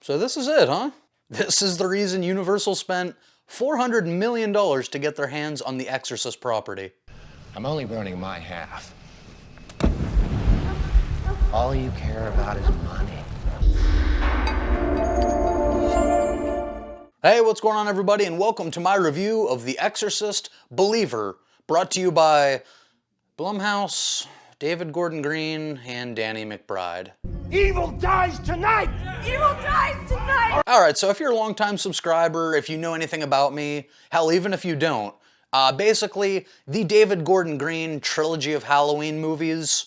So this is it, huh? This is the reason Universal spent $400 million to get their hands on the Exorcist property. I'm only burning my half. All you care about is money. Hey, what's going on everybody, and welcome to my review of The Exorcist Believer, brought to you by Blumhouse, David Gordon Green, and Danny McBride. Evil dies tonight! Evil dies tonight! Alright, so if you're a longtime subscriber, if you know anything about me, hell, even if you don't, basically, the David Gordon Green trilogy of Halloween movies,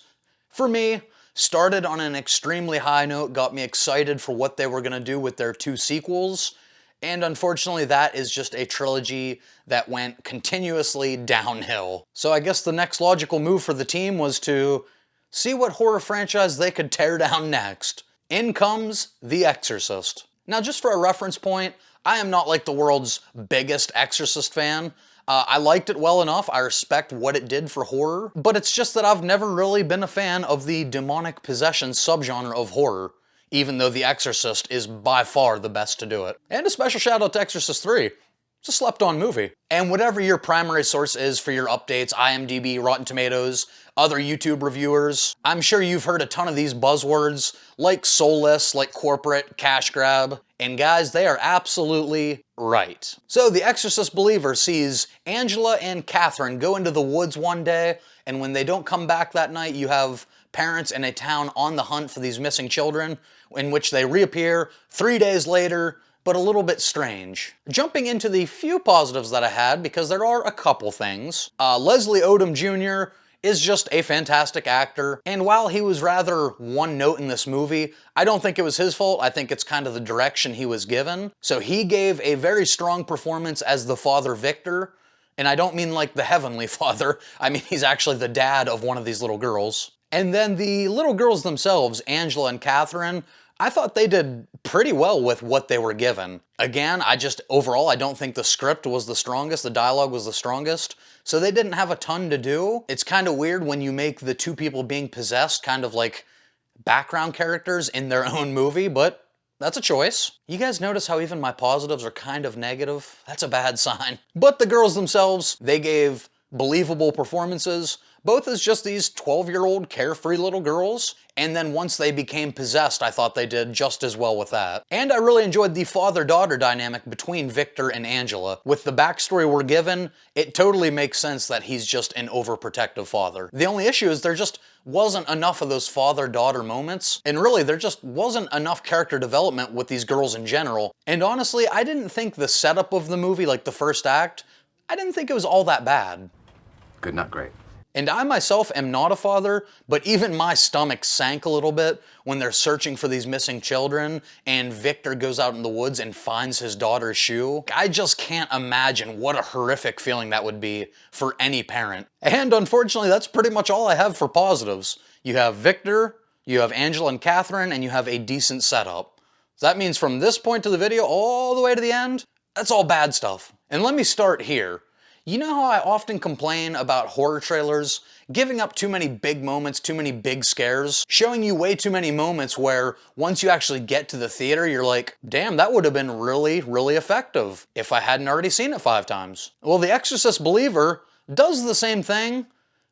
for me, started on an extremely high note, got me excited for what they were going to do with their two sequels, and unfortunately that is just a trilogy that went continuously downhill. So I guess the next logical move for the team was to see what horror franchise they could tear down next. In comes The Exorcist. Now just for a reference point, I am not like the world's biggest Exorcist fan. I liked it well enough, I respect what it did for horror, but it's just that I've never really been a fan of the demonic possession subgenre of horror, even though The Exorcist is by far the best to do it. And a special shout out to Exorcist 3. It's a slept-on movie. And whatever your primary source is for your updates, IMDb, Rotten Tomatoes, other YouTube reviewers, I'm sure you've heard a ton of these buzzwords, like soulless, like corporate, cash grab, and guys, they are absolutely right. So The Exorcist Believer sees Angela and Catherine go into the woods one day, and when they don't come back that night, you have parents in a town on the hunt for these missing children, in which they reappear 3 days later, but a little bit strange. Jumping into the few positives that I had, because there are a couple things. Leslie Odom Jr. is just a fantastic actor, and while he was rather one note in this movie, I don't think it was his fault. I think it's kind of the direction he was given. So he gave a very strong performance as the father Victor, and I don't mean like the heavenly father, I mean he's actually the dad of one of these little girls. And then the little girls themselves, Angela and Catherine, I thought they did pretty well with what they were given. Again, overall, I don't think the script was the strongest, the dialogue was the strongest, so they didn't have a ton to do. It's kind of weird when you make the two people being possessed kind of like background characters in their own movie, but that's a choice. You guys notice how even my positives are kind of negative? That's a bad sign. But the girls themselves, they gave believable performances, both as just these 12-year-old carefree little girls, and then once they became possessed, I thought they did just as well with that. And I really enjoyed the father-daughter dynamic between Victor and Angela. With the backstory we're given, it totally makes sense that he's just an overprotective father. The only issue is there just wasn't enough of those father-daughter moments, and really there just wasn't enough character development with these girls in general. And honestly, I didn't think the setup of the movie, like the first act, I didn't think it was all that bad. Good, not great. And I myself am not a father, but even my stomach sank a little bit when they're searching for these missing children and Victor goes out in the woods and finds his daughter's shoe. I just can't imagine what a horrific feeling that would be for any parent. And unfortunately, that's pretty much all I have for positives. You have Victor, you have Angela and Catherine, and you have a decent setup. So that means from this point to the video all the way to the end, that's all bad stuff. And let me start here. You know how I often complain about horror trailers giving up too many big moments, too many big scares, showing you way too many moments where once you actually get to the theater, you're like, damn, that would have been really, really effective if I hadn't already seen it 5 times. Well, The Exorcist Believer does the same thing,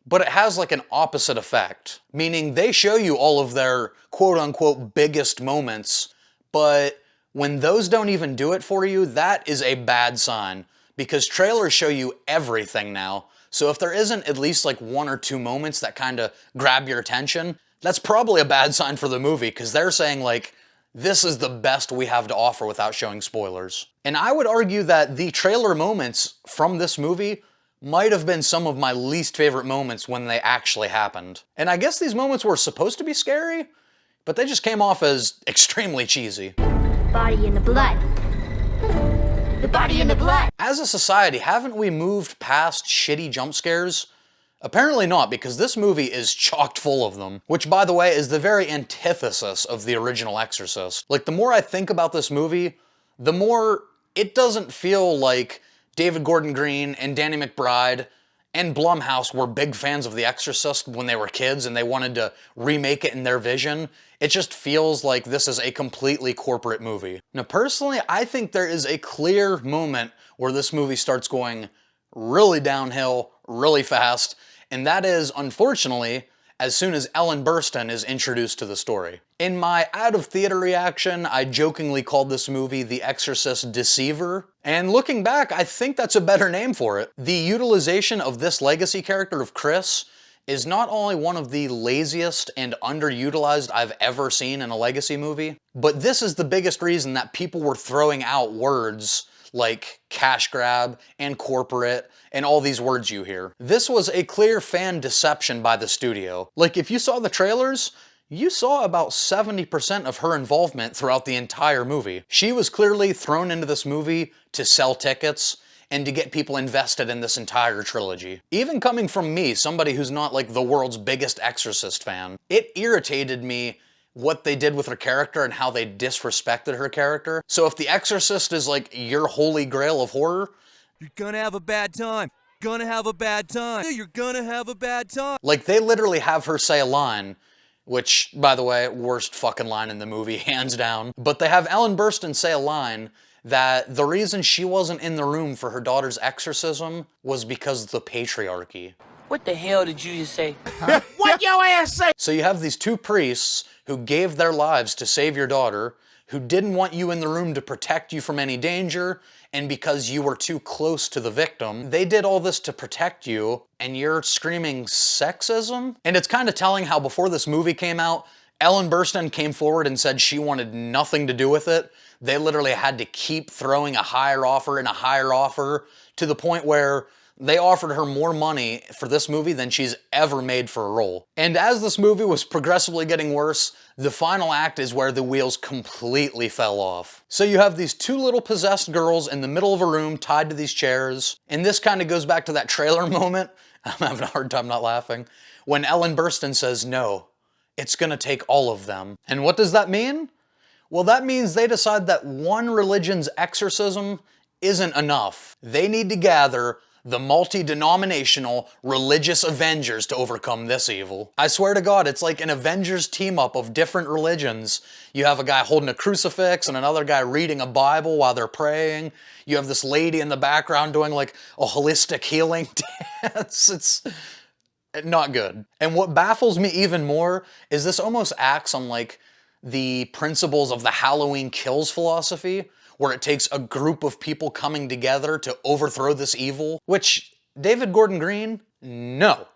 but it has like an opposite effect, meaning they show you all of their quote-unquote biggest moments, but when those don't even do it for you, that is a bad sign. Because trailers show you everything now, so if there isn't at least like 1 or 2 moments that kind of grab your attention, that's probably a bad sign for the movie, because they're saying like, this is the best we have to offer without showing spoilers. And I would argue that the trailer moments from this movie might have been some of my least favorite moments when they actually happened. And I guess these moments were supposed to be scary, but they just came off as extremely cheesy. Body in the blood. The body in the blood. As a society, haven't we moved past shitty jump scares? Apparently not, because this movie is chocked full of them. Which, by the way, is the very antithesis of the original Exorcist. Like, the more I think about this movie, the more it doesn't feel like David Gordon Green and Danny McBride and Blumhouse were big fans of The Exorcist when they were kids and they wanted to remake it in their vision, it just feels like this is a completely corporate movie. Now personally, I think there is a clear moment where this movie starts going really downhill, really fast, and that is, unfortunately, as soon as Ellen Burstyn is introduced to the story. In my out-of-theater reaction, I jokingly called this movie The Exorcist Deceiver, and looking back, I think that's a better name for it. The utilization of this legacy character of Chris is not only one of the laziest and underutilized I've ever seen in a legacy movie, but this is the biggest reason that people were throwing out words like cash grab and corporate and all these words you hear. This was a clear fan deception by the studio. Like, if you saw the trailers, you saw about 70% of her involvement throughout the entire movie. She was clearly thrown into this movie to sell tickets and to get people invested in this entire trilogy. Even coming from me, somebody who's not like the world's biggest Exorcist fan, it irritated me what they did with her character and how they disrespected her character. So if The Exorcist is like your holy grail of horror, you're gonna have a bad time. Gonna have a bad time. You're gonna have a bad time. Like, they literally have her say a line, which, by the way, worst fucking line in the movie, hands down. But they have Ellen Burstyn say a line that the reason she wasn't in the room for her daughter's exorcism was because of the patriarchy. What the hell did you just say? What your ass say? So you have these two priests who gave their lives to save your daughter, who didn't want you in the room to protect you from any danger, and because you were too close to the victim, they did all this to protect you, and you're screaming sexism? And it's kind of telling how before this movie came out, Ellen Burstyn came forward and said she wanted nothing to do with it. They literally had to keep throwing a higher offer and a higher offer to the point where they offered her more money for this movie than she's ever made for a role. And as this movie was progressively getting worse, the final act is where the wheels completely fell off. So you have these two little possessed girls in the middle of a room tied to these chairs, and this kind of goes back to that trailer moment, I'm having a hard time not laughing, when Ellen Burstyn says, "No, it's gonna take all of them." And what does that mean? Well, that means they decide that one religion's exorcism isn't enough. They need to gather the multi-denominational religious Avengers to overcome this evil. I swear to God, it's like an Avengers team-up of different religions. You have a guy holding a crucifix and another guy reading a Bible while they're praying. You have this lady in the background doing like a holistic healing dance. It's not good. And what baffles me even more is this almost acts on like the principles of the Halloween Kills philosophy, where it takes a group of people coming together to overthrow this evil, which David Gordon Green, no.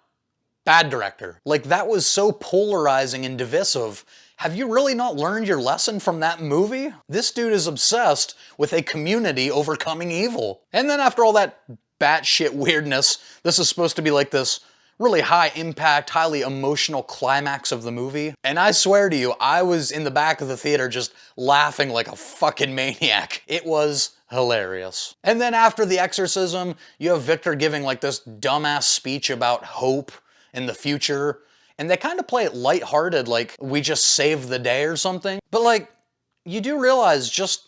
Bad director. Like, that was so polarizing and divisive. Have you really not learned your lesson from that movie? This dude is obsessed with a community overcoming evil. And then after all that batshit weirdness, this is supposed to be like this really high impact, highly emotional climax of the movie. And I swear to you, I was in the back of the theater just laughing like a fucking maniac. It was hilarious. And then after the exorcism, you have Victor giving like this dumbass speech about hope in the future. And they kind of play it lighthearted, like we just saved the day or something. But like, you do realize just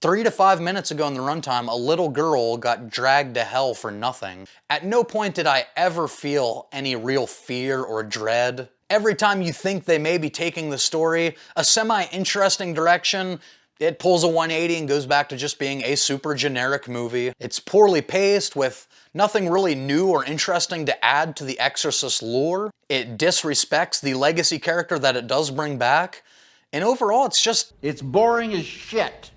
3 to 5 minutes ago in the runtime, a little girl got dragged to hell for nothing. At no point did I ever feel any real fear or dread. Every time you think they may be taking the story a semi-interesting direction, it pulls a 180 and goes back to just being a super generic movie. It's poorly paced with nothing really new or interesting to add to the Exorcist lore. It disrespects the legacy character that it does bring back. And overall, It's boring as shit.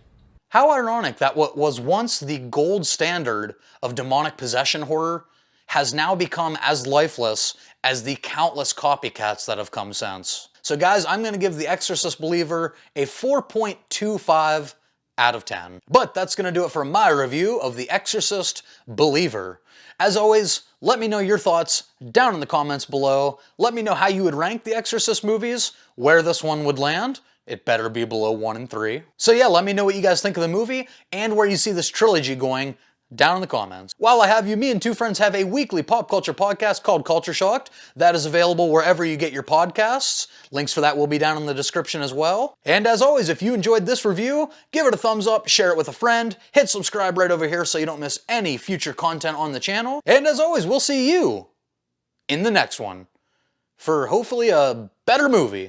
How ironic that what was once the gold standard of demonic possession horror has now become as lifeless as the countless copycats that have come since. So guys, I'm going to give The Exorcist Believer a 4.25 out of 10. But that's going to do it for my review of The Exorcist Believer. As always, let me know your thoughts down in the comments below. Let me know how you would rank the Exorcist movies, where this one would land. It better be below 1 and 3. So yeah, let me know what you guys think of the movie and where you see this trilogy going down in the comments. While I have you, me and two friends have a weekly pop culture podcast called Culture Shocked. That is available wherever you get your podcasts. Links for that will be down in the description as well. And as always, if you enjoyed this review, give it a thumbs up, share it with a friend, hit subscribe right over here so you don't miss any future content on the channel. And as always, we'll see you in the next one for hopefully a better movie.